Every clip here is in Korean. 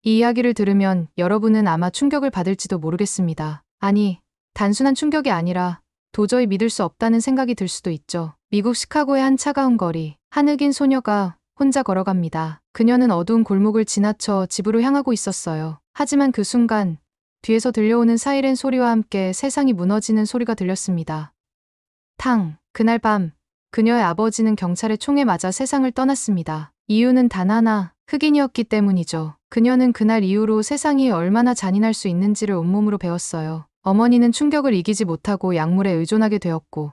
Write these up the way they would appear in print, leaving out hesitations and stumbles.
이 이야기를 들으면 여러분은 아마 충격을 받을지도 모르겠습니다. 아니, 단순한 충격이 아니라 도저히 믿을 수 없다는 생각이 들 수도 있죠. 미국 시카고의 한 차가운 거리, 한 흑인 소녀가 혼자 걸어갑니다. 그녀는 어두운 골목을 지나쳐 집으로 향하고 있었어요. 하지만 그 순간 뒤에서 들려오는 사이렌 소리와 함께 세상이 무너지는 소리가 들렸습니다. 탕! 그날 밤 그녀의 아버지는 경찰의 총에 맞아 세상을 떠났습니다. 이유는 단 하나, 흑인이었기 때문이죠. 그녀는 그날 이후로 세상이 얼마나 잔인할 수 있는지를 온몸으로 배웠어요. 어머니는 충격을 이기지 못하고 약물에 의존하게 되었고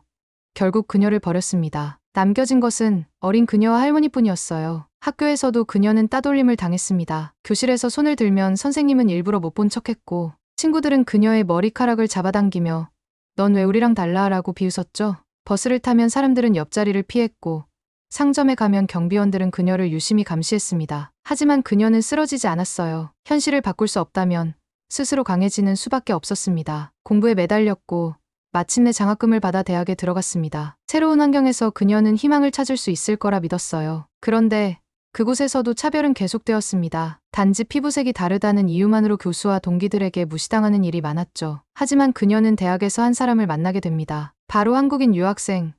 결국 그녀를 버렸습니다. 남겨진 것은 어린 그녀와 할머니뿐이었어요. 학교에서도 그녀는 따돌림을 당했습니다. 교실에서 손을 들면 선생님은 일부러 못 본 척했고 친구들은 그녀의 머리카락을 잡아당기며 넌 왜 우리랑 달라라고 비웃었죠. 버스를 타면 사람들은 옆자리를 피했고 상점에 가면 경비원들은 그녀를 유심히 감시했습니다. 하지만 그녀는 쓰러지지 않았어요. 현실을 바꿀 수 없다면 스스로 강해지는 수밖에 없었습니다. 공부에 매달렸고 마침내 장학금을 받아 대학에 들어갔습니다. 새로운 환경에서 그녀는 희망을 찾을 수 있을 거라 믿었어요. 그런데 그곳에서도 차별은 계속되었습니다. 단지 피부색이 다르다는 이유만으로 교수와 동기들에게 무시당하는 일이 많았죠. 하지만 그녀는 대학에서 한 사람을 만나게 됩니다. 바로 한국인 유학생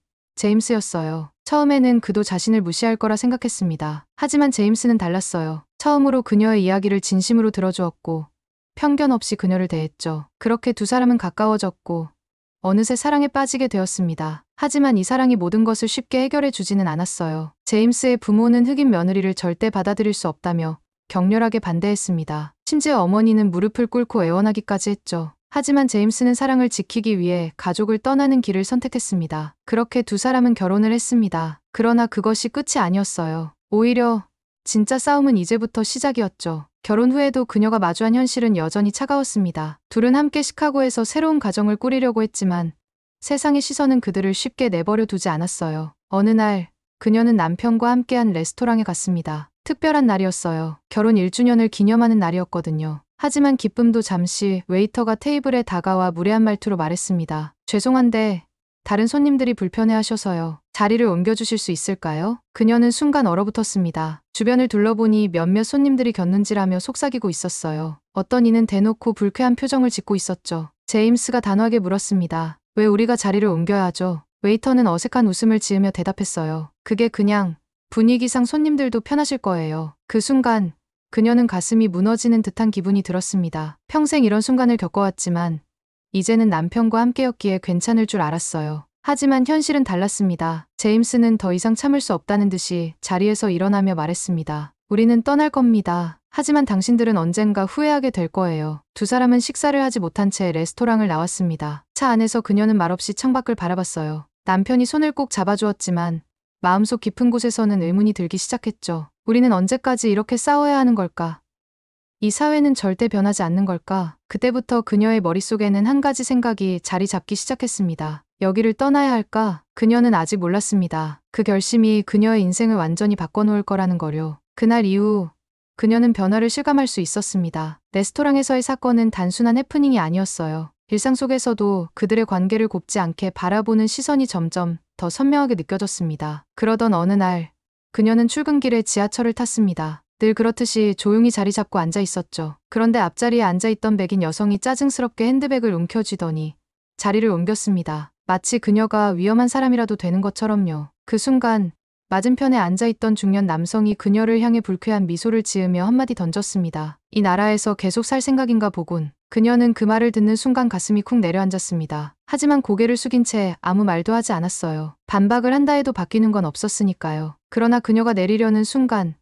제임스였어요. 처음에는 그도 자신을 무시할 거라 생각했습니다. 하지만 제임스는 달랐어요. 처음으로 그녀의 이야기를 진심으로 들어주었고 편견 없이 그녀를 대했죠. 그렇게 두 사람은 가까워졌고 어느새 사랑에 빠지게 되었습니다. 하지만 이 사랑이 모든 것을 쉽게 해결해 주지는 않았어요. 제임스의 부모는 흑인 며느리를 절대 받아들일 수 없다며 격렬하게 반대했습니다. 심지어 어머니는 무릎을 꿇고 애원하기까지 했죠. 하지만 제임스는 사랑을 지키기 위해 가족을 떠나는 길을 선택했습니다. 그렇게 두 사람은 결혼을 했습니다. 그러나 그것이 끝이 아니었어요. 오히려 진짜 싸움은 이제부터 시작이었죠. 결혼 후에도 그녀가 마주한 현실은 여전히 차가웠습니다. 둘은 함께 시카고에서 새로운 가정을 꾸리려고 했지만 세상의 시선은 그들을 쉽게 내버려 두지 않았어요. 어느 날 그녀는 남편과 함께한 레스토랑에 갔습니다. 특별한 날이었어요. 결혼 1주년을 기념하는 날이었거든요. 하지만 기쁨도 잠시 웨이터가 테이블에 다가와 무례한 말투로 말했습니다. 죄송한데 다른 손님들이 불편해하셔서요. 자리를 옮겨주실 수 있을까요? 그녀는 순간 얼어붙었습니다. 주변을 둘러보니 몇몇 손님들이 곁눈질하며 속삭이고 있었어요. 어떤 이는 대놓고 불쾌한 표정을 짓고 있었죠. 제임스가 단호하게 물었습니다. 왜 우리가 자리를 옮겨야 하죠? 웨이터는 어색한 웃음을 지으며 대답했어요. 그게 그냥 분위기상 손님들도 편하실 거예요. 그 순간 그녀는 가슴이 무너지는 듯한 기분이 들었습니다. 평생 이런 순간을 겪어왔지만 이제는 남편과 함께였기에 괜찮을 줄 알았어요. 하지만 현실은 달랐습니다. 제임스는 더 이상 참을 수 없다는 듯이 자리에서 일어나며 말했습니다. 우리는 떠날 겁니다. 하지만 당신들은 언젠가 후회하게 될 거예요. 두 사람은 식사를 하지 못한 채 레스토랑을 나왔습니다. 차 안에서 그녀는 말없이 창밖을 바라봤어요. 남편이 손을 꼭 잡아주었지만 마음속 깊은 곳에서는 의문이 들기 시작했죠. 우리는 언제까지 이렇게 싸워야 하는 걸까? 이 사회는 절대 변하지 않는 걸까? 그때부터 그녀의 머릿속에는 한 가지 생각이 자리 잡기 시작했습니다. 여기를 떠나야 할까? 그녀는 아직 몰랐습니다. 그 결심이 그녀의 인생을 완전히 바꿔놓을 거라는 거요. 그날 이후 그녀는 변화를 실감할 수 있었습니다. 레스토랑에서의 사건은 단순한 해프닝이 아니었어요. 일상 속에서도 그들의 관계를 곱지 않게 바라보는 시선이 점점 더 선명하게 느껴졌습니다. 그러던 어느 날 그녀는 출근길에 지하철을 탔습니다. 늘 그렇듯이 조용히 자리 잡고 앉아 있었죠. 그런데 앞자리에 앉아있던 백인 여성이 짜증스럽게 핸드백을 움켜쥐더니 자리를 옮겼습니다. 마치 그녀가 위험한 사람이라도 되는 것처럼요. 그 순간 맞은편에 앉아있던 중년 남성이 그녀를 향해 불쾌한 미소를 지으며 한마디 던졌습니다. 이 나라에서 계속 살 생각인가 보군. 그녀는 그 말을 듣는 순간 가슴이 쿵 내려앉았습니다. 하지만 고개를 숙인 채 아무 말도 하지 않았어요. 반박을 한다 해도 바뀌는 건 없었으니까요. 그러나 그녀가 내리려는 순간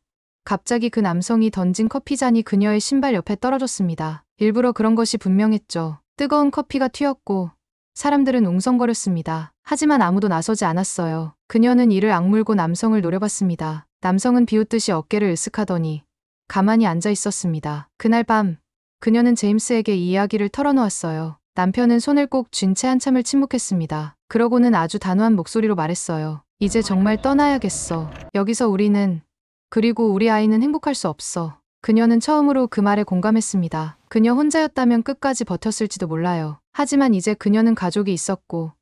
갑자기 그 남성이 던진 커피잔이 그녀의 신발 옆에 떨어졌습니다. 일부러 그런 것이 분명했죠. 뜨거운 커피가 튀었고 사람들은 웅성거렸습니다. 하지만 아무도 나서지 않았어요. 그녀는 이를 악물고 남성을 노려봤습니다. 남성은 비웃듯이 어깨를 으쓱하더니 가만히 앉아 있었습니다. 그날 밤 그녀는 제임스에게 이 이야기를 털어놓았어요. 남편은 손을 꼭 쥔 채 한참을 침묵했습니다. 그러고는 아주 단호한 목소리로 말했어요. 이제 정말 떠나야겠어. 여기서 우리는 그리고 우리 아이는 행복할 수 없어. 그녀는 처음으로 그 말에 공감했습니다. 그녀 혼자였다면 끝까지 버텼을지도 몰라요. 하지만 이제 그녀는 가족이 있었고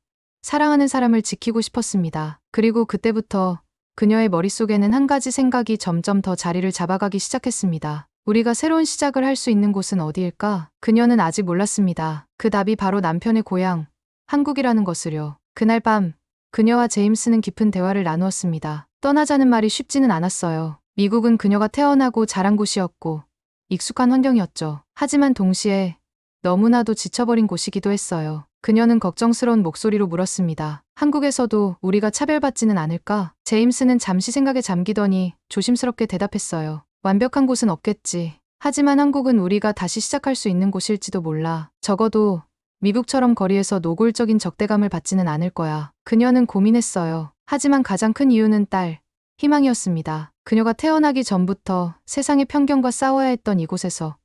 사랑하는 사람을 지키고 싶었습니다. 그리고 그때부터 그녀의 머릿속에는 한 가지 생각이 점점 더 자리를 잡아가기 시작했습니다. 우리가 새로운 시작을 할 수 있는 곳은 어디일까? 그녀는 아직 몰랐습니다. 그 답이 바로 남편의 고향, 한국이라는 것을요. 그날 밤, 그녀와 제임스는 깊은 대화를 나누었습니다. 떠나자는 말이 쉽지는 않았어요. 미국은 그녀가 태어나고 자란 곳이었고, 익숙한 환경이었죠. 하지만 동시에 너무나도 지쳐버린 곳이기도 했어요. 그녀는 걱정스러운 목소리로 물었습니다. 한국에서도 우리가 차별받지는 않을까? 제임스는 잠시 생각에 잠기더니 조심스럽게 대답했어요. 완벽한 곳은 없겠지. 하지만 한국은 우리가 다시 시작할 수 있는 곳일지도 몰라. 적어도 미국처럼 거리에서 노골적인 적대감을 받지는 않을 거야. 그녀는 고민했어요. 하지만 가장 큰 이유는 딸, 희망이었습니다. 그녀가 태어나기 전부터 세상의 편견과 싸워야 했던 이곳에서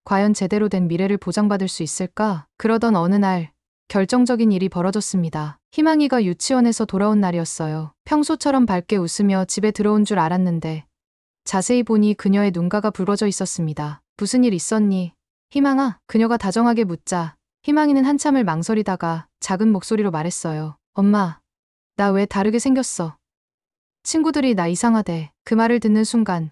과연 제대로 된 미래를 보장받을 수 있을까? 그러던 어느 날 결정적인 일이 벌어졌습니다. 희망이가 유치원에서 돌아온 날이었어요. 평소처럼 밝게 웃으며 집에 들어온 줄 알았는데 자세히 보니 그녀의 눈가가 붉어져 있었습니다. 무슨 일 있었니? 희망아, 그녀가 다정하게 묻자 희망이는 한참을 망설이다가 작은 목소리로 말했어요. 엄마, 나 왜 다르게 생겼어? 친구들이 나 이상하대. 그 말을 듣는 순간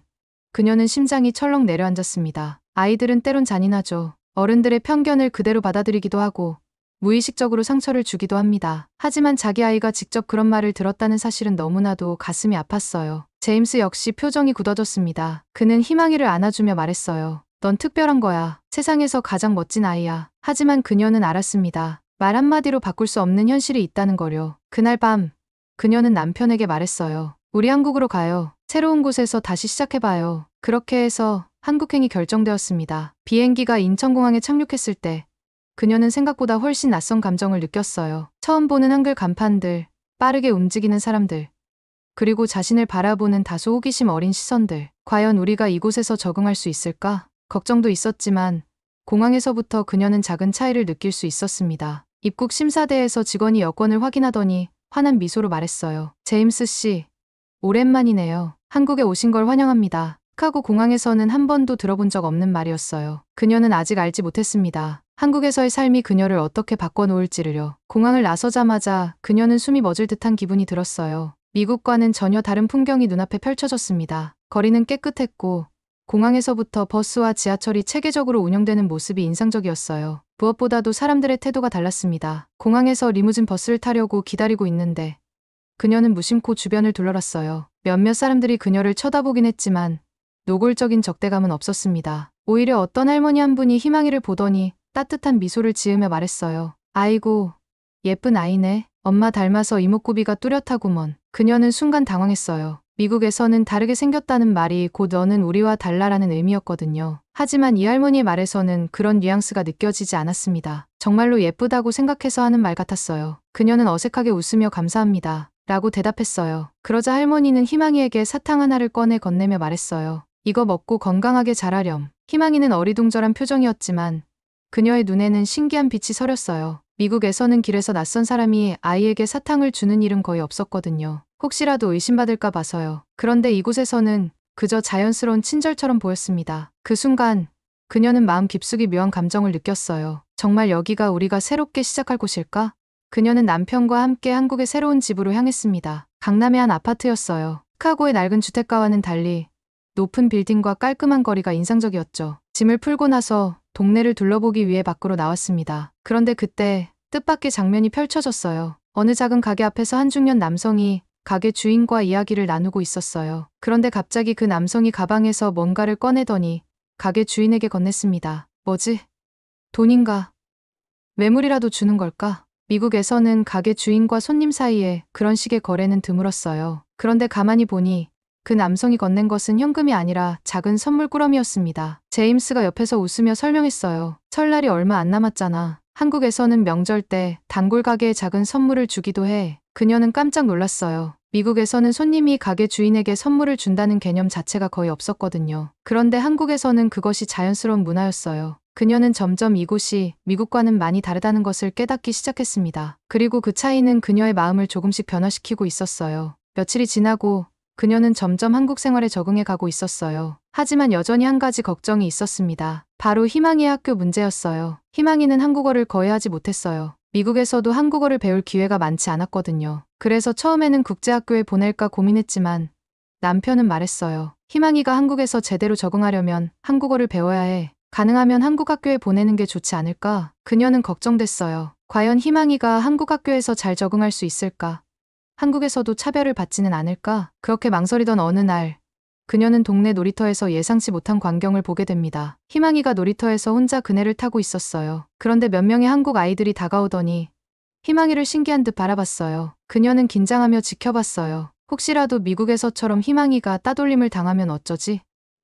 그녀는 심장이 철렁 내려앉았습니다. 아이들은 때론 잔인하죠. 어른들의 편견을 그대로 받아들이기도 하고 무의식적으로 상처를 주기도 합니다. 하지만 자기 아이가 직접 그런 말을 들었다는 사실은 너무나도 가슴이 아팠어요. 제임스 역시 표정이 굳어졌습니다. 그는 희망이를 안아주며 말했어요. 넌 특별한 거야. 세상에서 가장 멋진 아이야. 하지만 그녀는 알았습니다. 말 한마디로 바꿀 수 없는 현실이 있다는 거요. 그날 밤 그녀는 남편에게 말했어요. 우리 한국으로 가요. 새로운 곳에서 다시 시작해봐요. 그렇게 해서 한국행이 결정되었습니다. 비행기가 인천공항에 착륙했을 때 그녀는 생각보다 훨씬 낯선 감정을 느꼈어요. 처음 보는 한글 간판들, 빠르게 움직이는 사람들, 그리고 자신을 바라보는 다소 호기심 어린 시선들. 과연 우리가 이곳에서 적응할 수 있을까? 걱정도 있었지만 공항에서부터 그녀는 작은 차이를 느낄 수 있었습니다. 입국 심사대에서 직원이 여권을 확인하더니 환한 미소로 말했어요. 제임스 씨, 오랜만이네요. 한국에 오신 걸 환영합니다. 시카고 공항에서는 한 번도 들어본 적 없는 말이었어요. 그녀는 아직 알지 못했습니다. 한국에서의 삶이 그녀를 어떻게 바꿔놓을지를요. 공항을 나서자마자 그녀는 숨이 멎을 듯한 기분이 들었어요. 미국과는 전혀 다른 풍경이 눈앞에 펼쳐졌습니다. 거리는 깨끗했고 공항에서부터 버스와 지하철이 체계적으로 운영되는 모습이 인상적이었어요. 무엇보다도 사람들의 태도가 달랐습니다. 공항에서 리무진 버스를 타려고 기다리고 있는데 그녀는 무심코 주변을 둘러봤어요. 몇몇 사람들이 그녀를 쳐다보긴 했지만 노골적인 적대감은 없었습니다. 오히려 어떤 할머니 한 분이 희망이를 보더니 따뜻한 미소를 지으며 말했어요. 아이고, 예쁜 아이네. 엄마 닮아서 이목구비가 뚜렷하구먼. 그녀는 순간 당황했어요. 미국에서는 다르게 생겼다는 말이 곧 너는 우리와 달라라는 의미였거든요. 하지만 이 할머니의 말에서는 그런 뉘앙스가 느껴지지 않았습니다. 정말로 예쁘다고 생각해서 하는 말 같았어요. 그녀는 어색하게 웃으며 감사합니다. 라고 대답했어요. 그러자 할머니는 희망이에게 사탕 하나를 꺼내 건네며 말했어요. 이거 먹고 건강하게 자라렴. 희망이는 어리둥절한 표정이었지만 그녀의 눈에는 신기한 빛이 서렸어요. 미국에서는 길에서 낯선 사람이 아이에게 사탕을 주는 일은 거의 없었거든요. 혹시라도 의심받을까 봐서요. 그런데 이곳에서는 그저 자연스러운 친절처럼 보였습니다. 그 순간 그녀는 마음 깊숙이 묘한 감정을 느꼈어요. 정말 여기가 우리가 새롭게 시작할 곳일까? 그녀는 남편과 함께 한국의 새로운 집으로 향했습니다. 강남의 한 아파트였어요. 시카고의 낡은 주택가와는 달리 높은 빌딩과 깔끔한 거리가 인상적이었죠. 짐을 풀고 나서 동네를 둘러보기 위해 밖으로 나왔습니다. 그런데 그때 뜻밖의 장면이 펼쳐졌어요. 어느 작은 가게 앞에서 한 중년 남성이 가게 주인과 이야기를 나누고 있었어요. 그런데 갑자기 그 남성이 가방에서 뭔가를 꺼내더니 가게 주인에게 건넸습니다. 뭐지? 돈인가? 매물이라도 주는 걸까? 미국에서는 가게 주인과 손님 사이에 그런 식의 거래는 드물었어요. 그런데 가만히 보니 그 남성이 건넨 것은 현금이 아니라 작은 선물 꾸러미였습니다. 제임스가 옆에서 웃으며 설명했어요. 설날이 얼마 안 남았잖아. 한국에서는 명절 때 단골 가게에 작은 선물을 주기도 해. 그녀는 깜짝 놀랐어요. 미국에서는 손님이 가게 주인에게 선물을 준다는 개념 자체가 거의 없었거든요. 그런데 한국에서는 그것이 자연스러운 문화였어요. 그녀는 점점 이곳이 미국과는 많이 다르다는 것을 깨닫기 시작했습니다. 그리고 그 차이는 그녀의 마음을 조금씩 변화시키고 있었어요. 며칠이 지나고 그녀는 점점 한국 생활에 적응해 가고 있었어요. 하지만 여전히 한 가지 걱정이 있었습니다. 바로 희망이의 학교 문제였어요. 희망이는 한국어를 거의 하지 못했어요. 미국에서도 한국어를 배울 기회가 많지 않았거든요. 그래서 처음에는 국제학교에 보낼까 고민했지만 남편은 말했어요. 희망이가 한국에서 제대로 적응하려면 한국어를 배워야 해. 가능하면 한국 학교에 보내는 게 좋지 않을까? 그녀는 걱정됐어요. 과연 희망이가 한국 학교에서 잘 적응할 수 있을까? 한국에서도 차별을 받지는 않을까? 그렇게 망설이던 어느 날, 그녀는 동네 놀이터에서 예상치 못한 광경을 보게 됩니다. 희망이가 놀이터에서 혼자 그네를 타고 있었어요. 그런데 몇 명의 한국 아이들이 다가오더니 희망이를 신기한 듯 바라봤어요. 그녀는 긴장하며 지켜봤어요. 혹시라도 미국에서처럼 희망이가 따돌림을 당하면 어쩌지?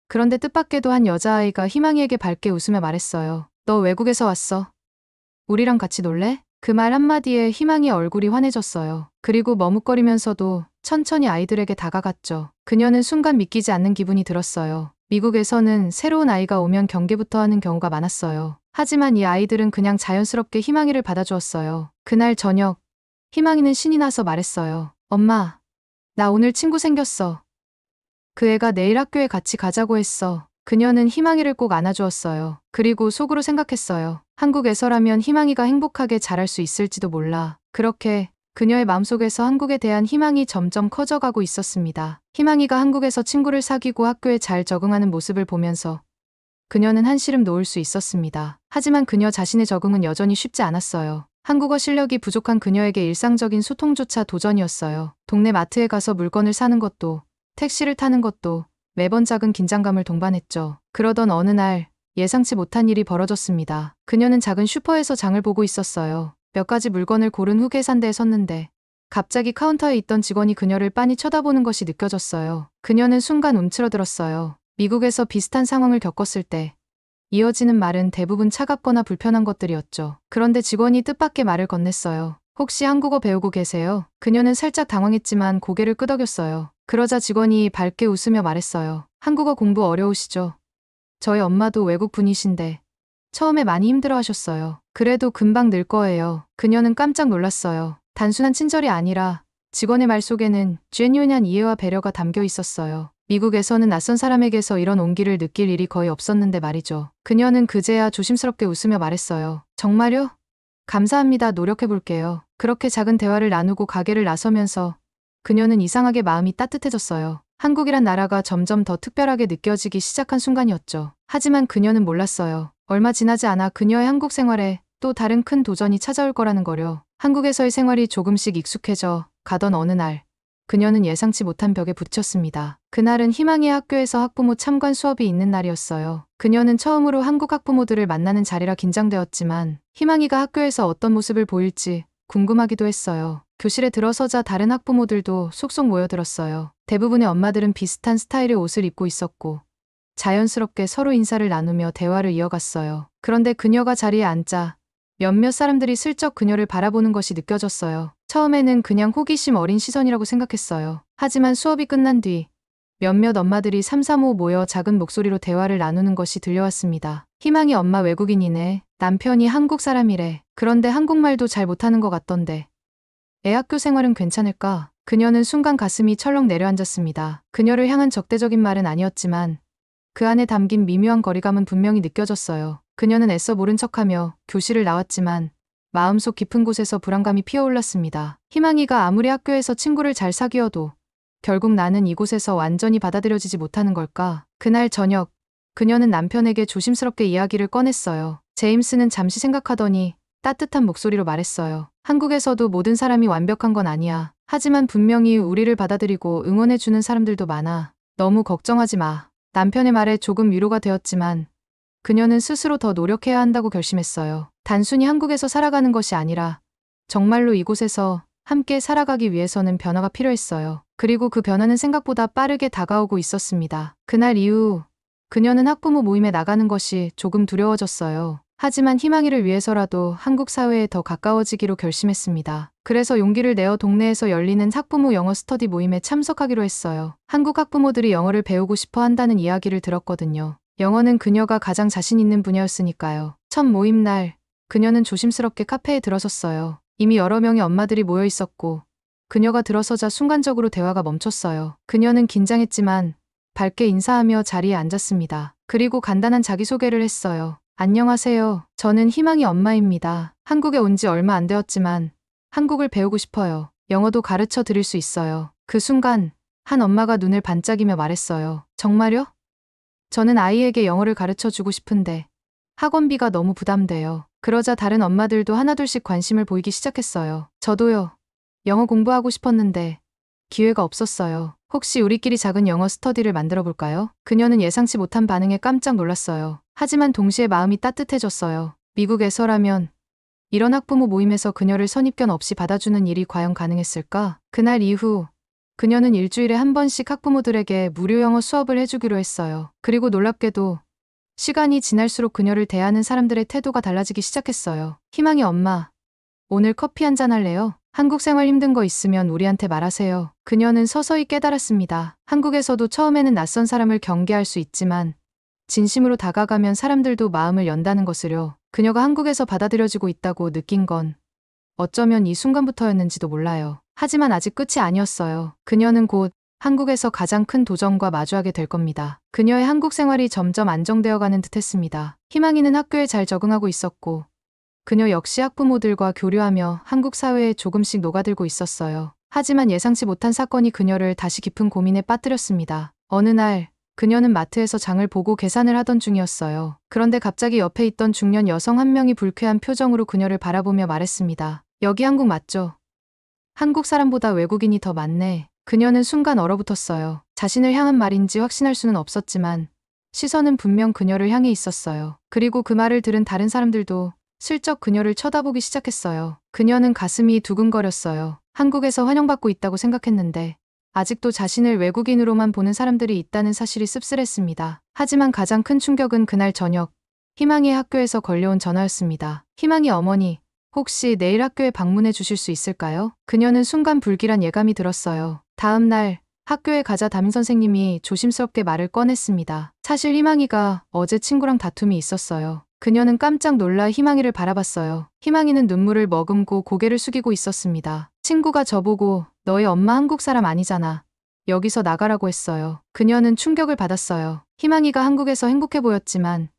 그런데 뜻밖에도 한 여자아이가 희망이에게 밝게 웃으며 말했어요. 너 외국에서 왔어? 우리랑 같이 놀래? 그 말 한마디에 희망이의 얼굴이 환해졌어요. 그리고 머뭇거리면서도 천천히 아이들에게 다가갔죠. 그녀는 순간 믿기지 않는 기분이 들었어요. 미국에서는 새로운 아이가 오면 경계부터 하는 경우가 많았어요. 하지만 이 아이들은 그냥 자연스럽게 희망이를 받아주었어요. 그날 저녁, 희망이는 신이 나서 말했어요. 엄마, 나 오늘 친구 생겼어. 그 애가 내일 학교에 같이 가자고 했어. 그녀는 희망이를 꼭 안아주었어요. 그리고 속으로 생각했어요. 한국에서라면 희망이가 행복하게 자랄 수 있을지도 몰라. 그렇게 그녀의 마음속에서 한국에 대한 희망이 점점 커져가고 있었습니다. 희망이가 한국에서 친구를 사귀고 학교에 잘 적응하는 모습을 보면서 그녀는 한시름 놓을 수 있었습니다. 하지만 그녀 자신의 적응은 여전히 쉽지 않았어요. 한국어 실력이 부족한 그녀에게 일상적인 소통조차 도전이었어요. 동네 마트에 가서 물건을 사는 것도, 택시를 타는 것도 매번 작은 긴장감을 동반했죠. 그러던 어느 날 예상치 못한 일이 벌어졌습니다. 그녀는 작은 슈퍼에서 장을 보고 있었어요. 몇 가지 물건을 고른 후 계산대에 섰는데 갑자기 카운터에 있던 직원이 그녀를 빤히 쳐다보는 것이 느껴졌어요. 그녀는 순간 움츠러들었어요. 미국에서 비슷한 상황을 겪었을 때 이어지는 말은 대부분 차갑거나 불편한 것들이었죠. 그런데 직원이 뜻밖의 말을 건넸어요. 혹시 한국어 배우고 계세요? 그녀는 살짝 당황했지만 고개를 끄덕였어요. 그러자 직원이 밝게 웃으며 말했어요. 한국어 공부 어려우시죠? 저희 엄마도 외국 분이신데 처음에 많이 힘들어 하셨어요. 그래도 금방 늘 거예요. 그녀는 깜짝 놀랐어요. 단순한 친절이 아니라 직원의 말 속에는 genuine한 이해와 배려가 담겨 있었어요. 미국에서는 낯선 사람에게서 이런 온기를 느낄 일이 거의 없었는데 말이죠. 그녀는 그제야 조심스럽게 웃으며 말했어요. 정말요? 감사합니다. 노력해볼게요. 그렇게 작은 대화를 나누고 가게를 나서면서 그녀는 이상하게 마음이 따뜻해졌어요. 한국이란 나라가 점점 더 특별하게 느껴지기 시작한 순간이었죠. 하지만 그녀는 몰랐어요. 얼마 지나지 않아 그녀의 한국 생활에 또 다른 큰 도전이 찾아올 거라는 거요. 한국에서의 생활이 조금씩 익숙해져 가던 어느 날, 그녀는 예상치 못한 벽에 부딪혔습니다. 그날은 희망의 학교에서 학부모 참관 수업이 있는 날이었어요. 그녀는 처음으로 한국 학부모들을 만나는 자리라 긴장되었지만 희망이가 학교에서 어떤 모습을 보일지 궁금하기도 했어요. 교실에 들어서자 다른 학부모들도 속속 모여들었어요. 대부분의 엄마들은 비슷한 스타일의 옷을 입고 있었고 자연스럽게 서로 인사를 나누며 대화를 이어갔어요. 그런데 그녀가 자리에 앉자 몇몇 사람들이 슬쩍 그녀를 바라보는 것이 느껴졌어요. 처음에는 그냥 호기심 어린 시선이라고 생각했어요. 하지만 수업이 끝난 뒤 몇몇 엄마들이 삼삼오오 모여 작은 목소리로 대화를 나누는 것이 들려왔습니다. 희망이 엄마 외국인이네. 남편이 한국 사람이래. 그런데 한국말도 잘 못하는 것 같던데. 애 학교 생활은 괜찮을까? 그녀는 순간 가슴이 철렁 내려앉았습니다. 그녀를 향한 적대적인 말은 아니었지만 그 안에 담긴 미묘한 거리감은 분명히 느껴졌어요. 그녀는 애써 모른 척하며 교실을 나왔지만 마음속 깊은 곳에서 불안감이 피어올랐습니다. 희망이가 아무리 학교에서 친구를 잘 사귀어도 결국 나는 이곳에서 완전히 받아들여지지 못하는 걸까? 그날 저녁, 그녀는 남편에게 조심스럽게 이야기를 꺼냈어요. 제임스는 잠시 생각하더니 따뜻한 목소리로 말했어요. 한국에서도 모든 사람이 완벽한 건 아니야. 하지만 분명히 우리를 받아들이고 응원해주는 사람들도 많아. 너무 걱정하지 마. 남편의 말에 조금 위로가 되었지만 그녀는 스스로 더 노력해야 한다고 결심했어요. 단순히 한국에서 살아가는 것이 아니라 정말로 이곳에서 함께 살아가기 위해서는 변화가 필요했어요. 그리고 그 변화는 생각보다 빠르게 다가오고 있었습니다. 그날 이후 그녀는 학부모 모임에 나가는 것이 조금 두려워졌어요. 하지만 희망이를 위해서라도 한국 사회에 더 가까워지기로 결심했습니다. 그래서 용기를 내어 동네에서 열리는 학부모 영어 스터디 모임에 참석하기로 했어요. 한국 학부모들이 영어를 배우고 싶어 한다는 이야기를 들었거든요. 영어는 그녀가 가장 자신 있는 분야였으니까요. 첫 모임 날, 그녀는 조심스럽게 카페에 들어섰어요. 이미 여러 명의 엄마들이 모여 있었고 그녀가 들어서자 순간적으로 대화가 멈췄어요. 그녀는 긴장했지만 밝게 인사하며 자리에 앉았습니다. 그리고 간단한 자기소개를 했어요. 안녕하세요. 저는 희망이 엄마입니다. 한국에 온 지 얼마 안 되었지만 한국을 배우고 싶어요. 영어도 가르쳐 드릴 수 있어요. 그 순간 한 엄마가 눈을 반짝이며 말했어요. 정말요? 저는 아이에게 영어를 가르쳐 주고 싶은데 학원비가 너무 부담돼요. 그러자 다른 엄마들도 하나둘씩 관심을 보이기 시작했어요. 저도요. 영어 공부하고 싶었는데 기회가 없었어요. 혹시 우리끼리 작은 영어 스터디를 만들어 볼까요? 그녀는 예상치 못한 반응에 깜짝 놀랐어요. 하지만 동시에 마음이 따뜻해졌어요. 미국에서라면 이런 학부모 모임에서 그녀를 선입견 없이 받아주는 일이 과연 가능했을까? 그날 이후 그녀는 일주일에 한 번씩 학부모들에게 무료 영어 수업을 해주기로 했어요. 그리고 놀랍게도 시간이 지날수록 그녀를 대하는 사람들의 태도가 달라지기 시작했어요. 희망이 엄마, 오늘 커피 한잔 할래요? 한국 생활 힘든 거 있으면 우리한테 말하세요. 그녀는 서서히 깨달았습니다. 한국에서도 처음에는 낯선 사람을 경계할 수 있지만 진심으로 다가가면 사람들도 마음을 연다는 것을요. 그녀가 한국에서 받아들여지고 있다고 느낀 건 어쩌면 이 순간부터였는지도 몰라요. 하지만 아직 끝이 아니었어요. 그녀는 곧 한국에서 가장 큰 도전과 마주하게 될 겁니다. 그녀의 한국 생활이 점점 안정되어 가는 듯했습니다. 희망이는 학교에 잘 적응하고 있었고 그녀 역시 학부모들과 교류하며 한국 사회에 조금씩 녹아들고 있었어요. 하지만 예상치 못한 사건이 그녀를 다시 깊은 고민에 빠뜨렸습니다. 어느 날 그녀는 마트에서 장을 보고 계산을 하던 중이었어요. 그런데 갑자기 옆에 있던 중년 여성 한 명이 불쾌한 표정으로 그녀를 바라보며 말했습니다. 여기 한국 맞죠? 한국 사람보다 외국인이 더 많네. 그녀는 순간 얼어붙었어요. 자신을 향한 말인지 확신할 수는 없었지만 시선은 분명 그녀를 향해 있었어요. 그리고 그 말을 들은 다른 사람들도 슬쩍 그녀를 쳐다보기 시작했어요. 그녀는 가슴이 두근거렸어요. 한국에서 환영받고 있다고 생각했는데 아직도 자신을 외국인으로만 보는 사람들이 있다는 사실이 씁쓸했습니다. 하지만 가장 큰 충격은 그날 저녁 희망이의 학교에서 걸려온 전화였습니다. 희망이 어머니, 혹시 내일 학교에 방문해 주실 수 있을까요? 그녀는 순간 불길한 예감이 들었어요. 다음 날 학교에 가자 담임 선생님이 조심스럽게 말을 꺼냈습니다. 사실 희망이가 어제 친구랑 다툼이 있었어요. 그녀는 깜짝 놀라 희망이를 바라봤어요. 희망이는 눈물을 머금고 고개를 숙이고 있었습니다. 친구가 저보고 너희 엄마 한국 사람 아니잖아. 여기서 나가라고 했어요. 그녀는 충격을 받았어요. 희망이가 한국에서 행복해 보였지만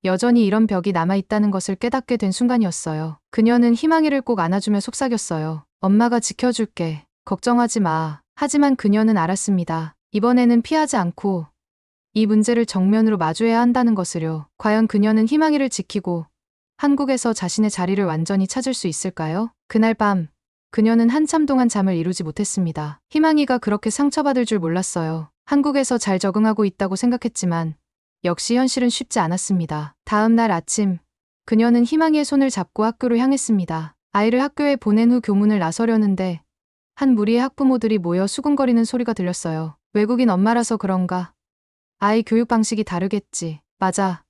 여전히 이런 벽이 남아있다는 것을 깨닫게 된 순간이었어요. 그녀는 희망이를 꼭 안아주며 속삭였어요. 엄마가 지켜줄게. 걱정하지 마. 하지만 그녀는 알았습니다. 이번에는 피하지 않고 이 문제를 정면으로 마주해야 한다는 것을요. 과연 그녀는 희망이를 지키고 한국에서 자신의 자리를 완전히 찾을 수 있을까요? 그날 밤 그녀는 한참 동안 잠을 이루지 못했습니다. 희망이가 그렇게 상처받을 줄 몰랐어요. 한국에서 잘 적응하고 있다고 생각했지만 역시 현실은 쉽지 않았습니다. 다음 날 아침 그녀는 희망이의 손을 잡고 학교로 향했습니다. 아이를 학교에 보낸 후 교문을 나서려는데 한 무리의 학부모들이 모여 수군거리는 소리가 들렸어요. 외국인 엄마라서 그런가? 아이 교육 방식이 다르겠지. 맞아.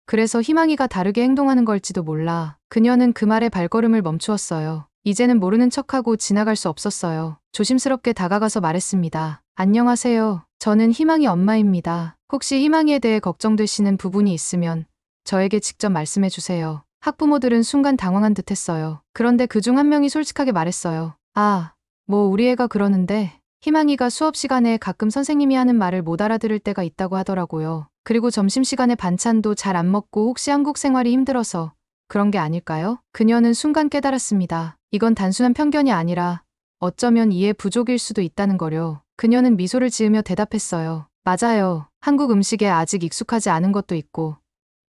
그래서 희망이가 다르게 행동하는 걸지도 몰라. 그녀는 그 말에 발걸음을 멈추었어요. 이제는 모르는 척하고 지나갈 수 없었어요. 조심스럽게 다가가서 말했습니다. 안녕하세요. 저는 희망이 엄마입니다. 혹시 희망이에 대해 걱정되시는 부분이 있으면 저에게 직접 말씀해 주세요. 학부모들은 순간 당황한 듯 했어요. 그런데 그중 한 명이 솔직하게 말했어요. 아, 뭐 우리 애가 그러는데 희망이가 수업 시간에 가끔 선생님이 하는 말을 못 알아들을 때가 있다고 하더라고요. 그리고 점심시간에 반찬도 잘 안 먹고 혹시 한국 생활이 힘들어서 그런 게 아닐까요? 그녀는 순간 깨달았습니다. 이건 단순한 편견이 아니라 어쩌면 이해 부족일 수도 있다는 거려. 그녀는 미소를 지으며 대답했어요. 맞아요. 한국 음식에 아직 익숙하지 않은 것도 있고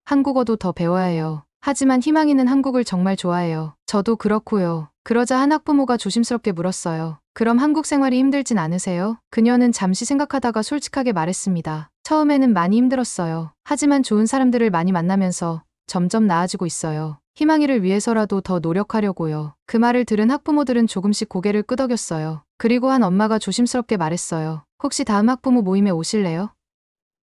한국어도 더 배워야 해요. 하지만 희망이는 한국을 정말 좋아해요. 저도 그렇고요. 그러자 한 학부모가 조심스럽게 물었어요. 그럼 한국 생활이 힘들진 않으세요? 그녀는 잠시 생각하다가 솔직하게 말했습니다. 처음에는 많이 힘들었어요. 하지만 좋은 사람들을 많이 만나면서 점점 나아지고 있어요. 희망이를 위해서라도 더 노력하려고요. 그 말을 들은 학부모들은 조금씩 고개를 끄덕였어요. 그리고 한 엄마가 조심스럽게 말했어요. 혹시 다음 학부모 모임에 오실래요?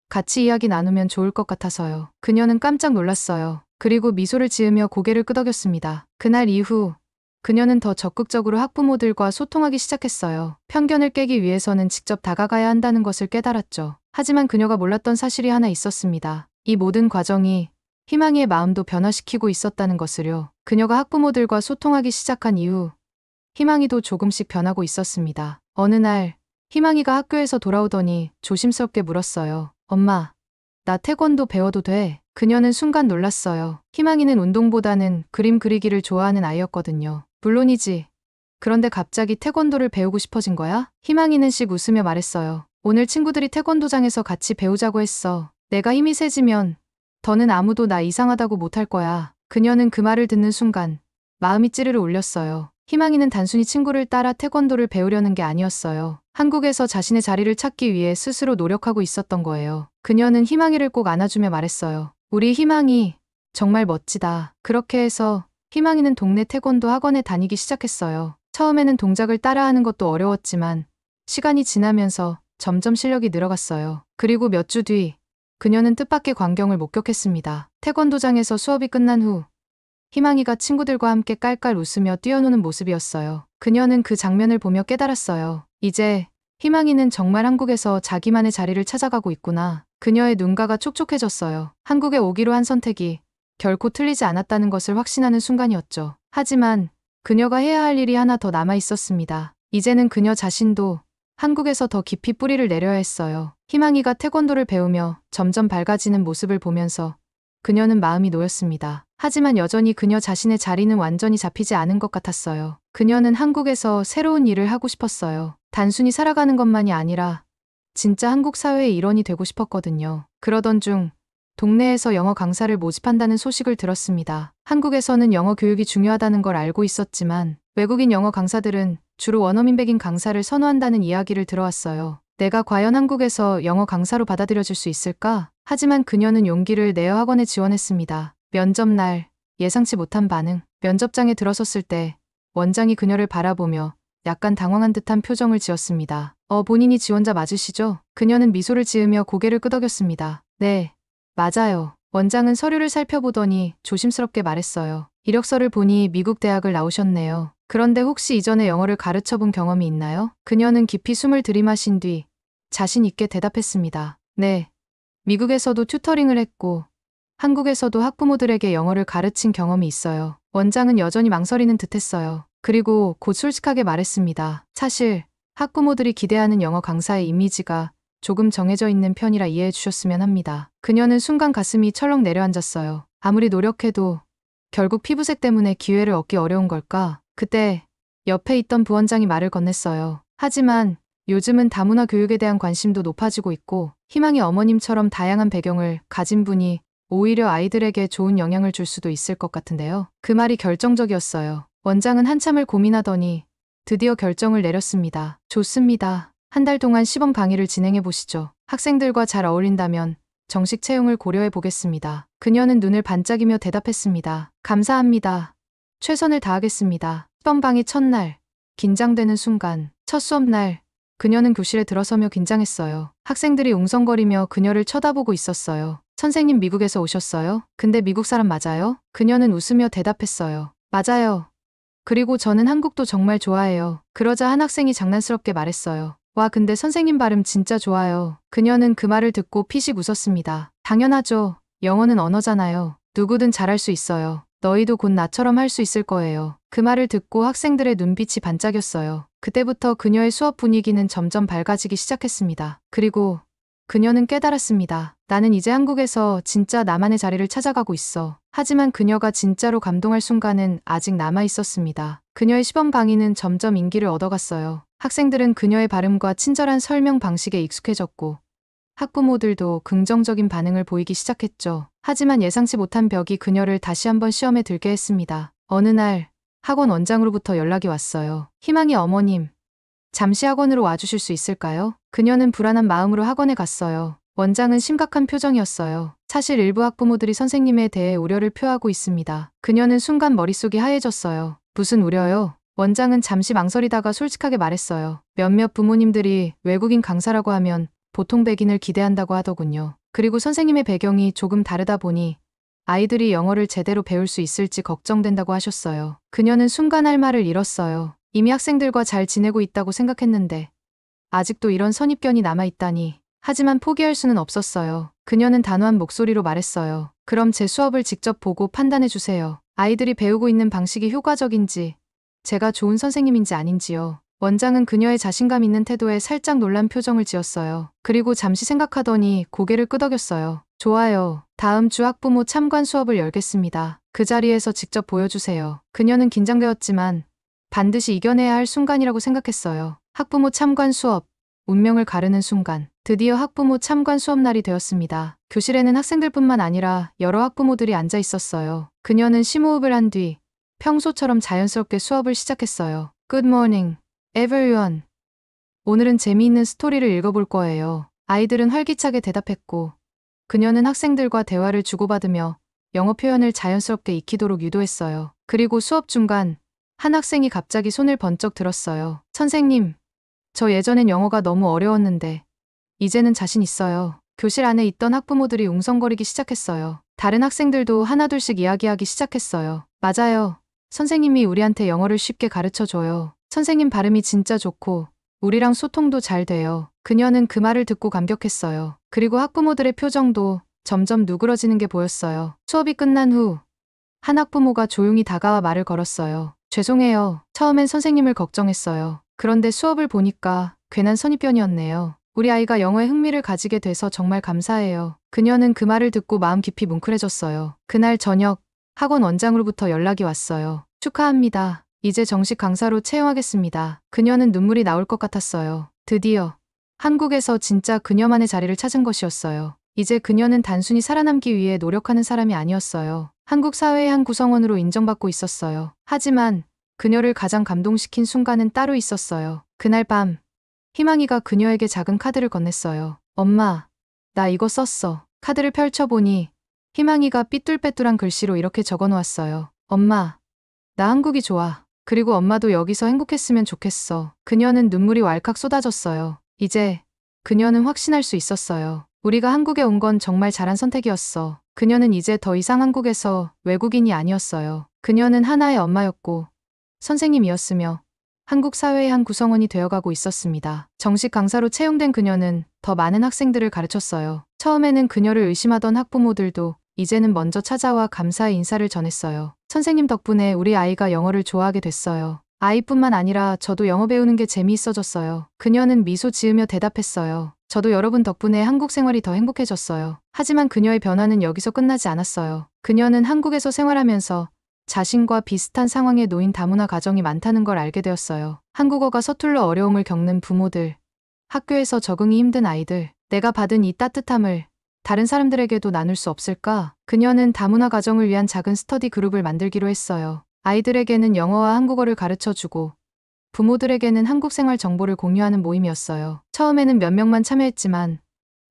같이 이야기 나누면 좋을 것 같아서요. 그녀는 깜짝 놀랐어요. 그리고 미소를 지으며 고개를 끄덕였습니다. 그날 이후 그녀는 더 적극적으로 학부모들과 소통하기 시작했어요. 편견을 깨기 위해서는 직접 다가가야 한다는 것을 깨달았죠. 하지만 그녀가 몰랐던 사실이 하나 있었습니다. 이 모든 과정이 희망이의 마음도 변화시키고 있었다는 것을요. 그녀가 학부모들과 소통하기 시작한 이후 희망이도 조금씩 변하고 있었습니다. 어느 날 희망이가 학교에서 돌아오더니 조심스럽게 물었어요. 엄마, 나 태권도 배워도 돼? 그녀는 순간 놀랐어요. 희망이는 운동보다는 그림 그리기를 좋아하는 아이였거든요. 물론이지. 그런데 갑자기 태권도를 배우고 싶어진 거야? 희망이는 씩 웃으며 말했어요. 오늘 친구들이 태권도장에서 같이 배우자고 했어. 내가 힘이 세지면 더는 아무도 나 이상하다고 못할 거야. 그녀는 그 말을 듣는 순간 마음이 찌르르 울렸어요. 희망이는 단순히 친구를 따라 태권도를 배우려는 게 아니었어요. 한국에서 자신의 자리를 찾기 위해 스스로 노력하고 있었던 거예요. 그녀는 희망이를 꼭 안아주며 말했어요. 우리 희망이 정말 멋지다. 그렇게 해서 희망이는 동네 태권도 학원에 다니기 시작했어요. 처음에는 동작을 따라하는 것도 어려웠지만 시간이 지나면서 점점 실력이 늘어갔어요. 그리고 몇 주 뒤 그녀는 뜻밖의 광경을 목격했습니다. 태권도장에서 수업이 끝난 후 희망이가 친구들과 함께 깔깔 웃으며 뛰어노는 모습이었어요. 그녀는 그 장면을 보며 깨달았어요. 이제 희망이는 정말 한국에서 자기만의 자리를 찾아가고 있구나. 그녀의 눈가가 촉촉해졌어요. 한국에 오기로 한 선택이 결코 틀리지 않았다는 것을 확신하는 순간이었죠. 하지만 그녀가 해야 할 일이 하나 더 남아 있었습니다. 이제는 그녀 자신도 한국에서 더 깊이 뿌리를 내려야 했어요. 희망이가 태권도를 배우며 점점 밝아지는 모습을 보면서 그녀는 마음이 놓였습니다. 하지만 여전히 그녀 자신의 자리는 완전히 잡히지 않은 것 같았어요. 그녀는 한국에서 새로운 일을 하고 싶었어요. 단순히 살아가는 것만이 아니라 진짜 한국 사회의 일원이 되고 싶었거든요. 그러던 중 동네에서 영어 강사를 모집한다는 소식을 들었습니다. 한국에서는 영어 교육이 중요하다는 걸 알고 있었지만 외국인 영어 강사들은 주로 원어민 백인 강사를 선호한다는 이야기를 들어왔어요. 내가 과연 한국에서 영어 강사로 받아들여질 수 있을까? 하지만 그녀는 용기를 내어 학원에 지원했습니다. 면접 날 예상치 못한 반응. 면접장에 들어섰을 때 원장이 그녀를 바라보며 약간 당황한 듯한 표정을 지었습니다. 본인이 지원자 맞으시죠? 그녀는 미소를 지으며 고개를 끄덕였습니다. 네, 맞아요. 원장은 서류를 살펴보더니 조심스럽게 말했어요. 이력서를 보니 미국 대학을 나오셨네요. 그런데 혹시 이전에 영어를 가르쳐 본 경험이 있나요? 그녀는 깊이 숨을 들이마신 뒤 자신 있게 대답했습니다. 네. 미국에서도 튜터링을 했고 한국에서도 학부모들에게 영어를 가르친 경험이 있어요. 원장은 여전히 망설이는 듯했어요. 그리고 곧 솔직하게 말했습니다. 사실 학부모들이 기대하는 영어 강사의 이미지가 조금 정해져 있는 편이라 이해해 주셨으면 합니다. 그녀는 순간 가슴이 철렁 내려앉았어요. 아무리 노력해도 결국 피부색 때문에 기회를 얻기 어려운 걸까? 그때 옆에 있던 부원장이 말을 건넸어요. 하지만 요즘은 다문화 교육에 대한 관심도 높아지고 있고 희망의 어머님처럼 다양한 배경을 가진 분이 오히려 아이들에게 좋은 영향을 줄 수도 있을 것 같은데요. 그 말이 결정적이었어요. 원장은 한참을 고민하더니 드디어 결정을 내렸습니다. 좋습니다. 한 달 동안 시범 강의를 진행해 보시죠. 학생들과 잘 어울린다면 정식 채용을 고려해 보겠습니다. 그녀는 눈을 반짝이며 대답했습니다. 감사합니다. 최선을 다하겠습니다. 시범 강의 첫날, 긴장되는 순간, 첫 수업날, 그녀는 교실에 들어서며 긴장했어요. 학생들이 웅성거리며 그녀를 쳐다보고 있었어요. 선생님 미국에서 오셨어요? 근데 미국 사람 맞아요? 그녀는 웃으며 대답했어요. 맞아요. 그리고 저는 한국도 정말 좋아해요. 그러자 한 학생이 장난스럽게 말했어요. 와, 근데 선생님 발음 진짜 좋아요. 그녀는 그 말을 듣고 피식 웃었습니다. 당연하죠. 영어는 언어잖아요. 누구든 잘할 수 있어요. 너희도 곧 나처럼 할 수 있을 거예요. 그 말을 듣고 학생들의 눈빛이 반짝였어요. 그때부터 그녀의 수업 분위기는 점점 밝아지기 시작했습니다. 그리고 그녀는 깨달았습니다. 나는 이제 한국에서 진짜 나만의 자리를 찾아가고 있어. 하지만 그녀가 진짜로 감동할 순간은 아직 남아 있었습니다. 그녀의 시범 강의는 점점 인기를 얻어갔어요. 학생들은 그녀의 발음과 친절한 설명 방식에 익숙해졌고 학부모들도 긍정적인 반응을 보이기 시작했죠. 하지만 예상치 못한 벽이 그녀를 다시 한번 시험에 들게 했습니다. 어느 날 학원 원장으로부터 연락이 왔어요. 희망이 어머님, 잠시 학원으로 와주실 수 있을까요? 그녀는 불안한 마음으로 학원에 갔어요. 원장은 심각한 표정이었어요. 사실 일부 학부모들이 선생님에 대해 우려를 표하고 있습니다. 그녀는 순간 머릿속이 하얘졌어요. 무슨 우려요? 원장은 잠시 망설이다가 솔직하게 말했어요. 몇몇 부모님들이 외국인 강사라고 하면 보통 백인을 기대한다고 하더군요. 그리고 선생님의 배경이 조금 다르다 보니 아이들이 영어를 제대로 배울 수 있을지 걱정된다고 하셨어요. 그녀는 순간 할 말을 잃었어요. 이미 학생들과 잘 지내고 있다고 생각했는데 아직도 이런 선입견이 남아있다니. 하지만 포기할 수는 없었어요. 그녀는 단호한 목소리로 말했어요. 그럼 제 수업을 직접 보고 판단해 주세요. 아이들이 배우고 있는 방식이 효과적인지, 제가 좋은 선생님인지 아닌지요. 원장은 그녀의 자신감 있는 태도에 살짝 놀란 표정을 지었어요. 그리고 잠시 생각하더니 고개를 끄덕였어요. 좋아요. 다음 주 학부모 참관 수업을 열겠습니다. 그 자리에서 직접 보여주세요. 그녀는 긴장되었지만 반드시 이겨내야 할 순간이라고 생각했어요. 학부모 참관 수업. 운명을 가르는 순간, 드디어 학부모 참관 수업날이 되었습니다. 교실에는 학생들뿐만 아니라 여러 학부모들이 앉아 있었어요. 그녀는 심호흡을 한 뒤 평소처럼 자연스럽게 수업을 시작했어요. Good morning, everyone. 오늘은 재미있는 스토리를 읽어볼 거예요. 아이들은 활기차게 대답했고, 그녀는 학생들과 대화를 주고받으며 영어 표현을 자연스럽게 익히도록 유도했어요. 그리고 수업 중간 한 학생이 갑자기 손을 번쩍 들었어요. 선생님, 저 예전엔 영어가 너무 어려웠는데 이제는 자신 있어요. 교실 안에 있던 학부모들이 웅성거리기 시작했어요. 다른 학생들도 하나둘씩 이야기하기 시작했어요. 맞아요. 선생님이 우리한테 영어를 쉽게 가르쳐줘요. 선생님 발음이 진짜 좋고 우리랑 소통도 잘 돼요. 그녀는 그 말을 듣고 감격했어요. 그리고 학부모들의 표정도 점점 누그러지는 게 보였어요. 수업이 끝난 후 한 학부모가 조용히 다가와 말을 걸었어요. 죄송해요. 처음엔 선생님을 걱정했어요. 그런데 수업을 보니까 괜한 선입견이었네요. 우리 아이가 영어에 흥미를 가지게 돼서 정말 감사해요. 그녀는 그 말을 듣고 마음 깊이 뭉클해졌어요. 그날 저녁 학원 원장으로부터 연락이 왔어요. 축하합니다. 이제 정식 강사로 채용하겠습니다. 그녀는 눈물이 나올 것 같았어요. 드디어 한국에서 진짜 그녀만의 자리를 찾은 것이었어요. 이제 그녀는 단순히 살아남기 위해 노력하는 사람이 아니었어요. 한국 사회의 한 구성원으로 인정받고 있었어요. 하지만 그녀를 가장 감동시킨 순간은 따로 있었어요. 그날 밤 희망이가 그녀에게 작은 카드를 건넸어요. 엄마, 나 이거 썼어. 카드를 펼쳐보니 희망이가 삐뚤빼뚤한 글씨로 이렇게 적어놓았어요. 엄마, 나 한국이 좋아. 그리고 엄마도 여기서 행복했으면 좋겠어. 그녀는 눈물이 왈칵 쏟아졌어요. 이제 그녀는 확신할 수 있었어요. 우리가 한국에 온 건 정말 잘한 선택이었어. 그녀는 이제 더 이상 한국에서 외국인이 아니었어요. 그녀는 하나의 엄마였고 선생님이었으며 한국 사회의 한 구성원이 되어가고 있었습니다. 정식 강사로 채용된 그녀는 더 많은 학생들을 가르쳤어요. 처음에는 그녀를 의심하던 학부모들도 이제는 먼저 찾아와 감사의 인사를 전했어요. 선생님 덕분에 우리 아이가 영어를 좋아하게 됐어요. 아이뿐만 아니라 저도 영어 배우는 게 재미있어졌어요. 그녀는 미소 지으며 대답했어요. 저도 여러분 덕분에 한국 생활이 더 행복해졌어요. 하지만 그녀의 변화는 여기서 끝나지 않았어요. 그녀는 한국에서 생활하면서 자신과 비슷한 상황에 놓인 다문화 가정이 많다는 걸 알게 되었어요. 한국어가 서툴러 어려움을 겪는 부모들, 학교에서 적응이 힘든 아이들, 내가 받은 이 따뜻함을 다른 사람들에게도 나눌 수 없을까? 그녀는 다문화 가정을 위한 작은 스터디 그룹을 만들기로 했어요. 아이들에게는 영어와 한국어를 가르쳐주고 부모들에게는 한국 생활 정보를 공유하는 모임이었어요. 처음에는 몇 명만 참여했지만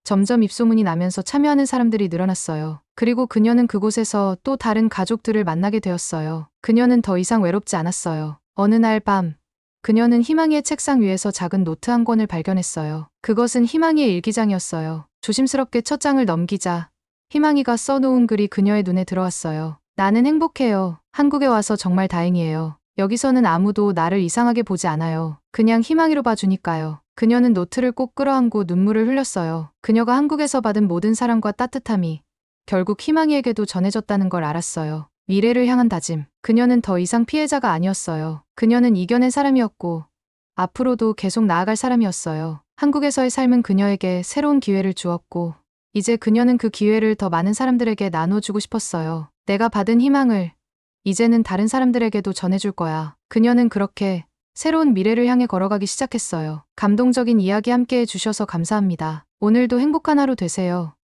점점 입소문이 나면서 참여하는 사람들이 늘어났어요. 그리고 그녀는 그곳에서 또 다른 가족들을 만나게 되었어요. 그녀는 더 이상 외롭지 않았어요. 어느 날 밤, 그녀는 희망이의 책상 위에서 작은 노트 한 권을 발견했어요. 그것은 희망이의 일기장이었어요. 조심스럽게 첫 장을 넘기자 희망이가 써놓은 글이 그녀의 눈에 들어왔어요. 나는 행복해요. 한국에 와서 정말 다행이에요. 여기서는 아무도 나를 이상하게 보지 않아요. 그냥 희망이로 봐주니까요. 그녀는 노트를 꼭 끌어안고 눈물을 흘렸어요. 그녀가 한국에서 받은 모든 사랑과 따뜻함이 결국 희망이에게도 전해졌다는 걸 알았어요. 미래를 향한 다짐. 그녀는 더 이상 피해자가 아니었어요. 그녀는 이겨낸 사람이었고 앞으로도 계속 나아갈 사람이었어요. 한국에서의 삶은 그녀에게 새로운 기회를 주었고 이제 그녀는 그 기회를 더 많은 사람들에게 나눠주고 싶었어요. 내가 받은 희망을 이제는 다른 사람들에게도 전해줄 거야. 그녀는 그렇게 새로운 미래를 향해 걸어가기 시작했어요. 감동적인 이야기 함께 해주셔서 감사합니다. 오늘도 행복한 하루 되세요.